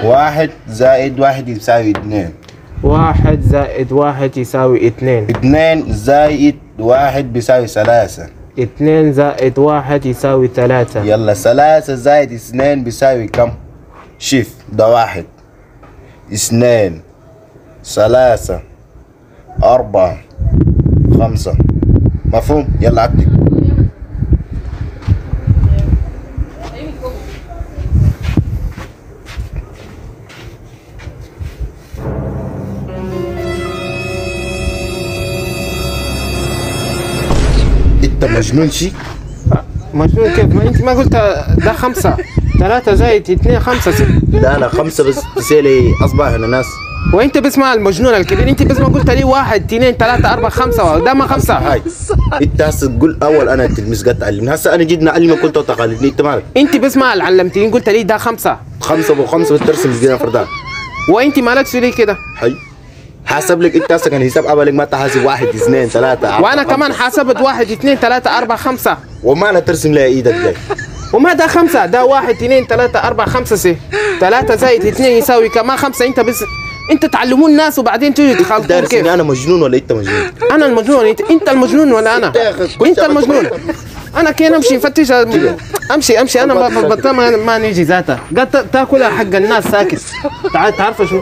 واحد زائد واحد يساوي اتنين. 1 زائد 1 يساوي 2. 2 زائد واحد بيساوي 3. 2 زائد 1 يساوي 3. يلا 3 زائد 2 بيساوي كم؟ شوف ده 1 2 3 4 5. مفهوم؟ يلا عدي. انت مجنون شي؟ مجنون كيف؟ ما انت ما قلت ده 5. 3 زائد 2 5. لا 5 بس تسالي اصبح اناناس. وانت بسمع المجنون الكبير، انت بس ما قلت لي 1 2 3 4 5 ده ما 5. هاي انت هسه تقول اول انا التلميذ قاعد تعلمني، هسه انا جيت نعلمك كنت تقلدني، انت مالك؟ انت بس ما علمتني قلت لي ده 5. 5 ابو 5 بترسم الجنيه فردان. وانت مالك ليه كده؟ حي حاسب لك انت هسه كان حساب قبلك ما تحاسب 1 2 3 4. وانا كمان حاسبت 1 2 3 4 5. وما انا ترسم لها ايدك جاي. وما ده 5 ده 1 2 3 4 5. 3 زائد 2 يساوي كمان 5. انت بس انت تعلمون الناس وبعدين تيجي تخالفون كيف؟ انا مجنون ولا انت مجنون؟ انا المجنون. انت المجنون ولا انا؟ انت المجنون. انا كين امشي نفتش امشي انا ما نيجي ذاتها قد تاكلها حق الناس ساكت. تعرف شو؟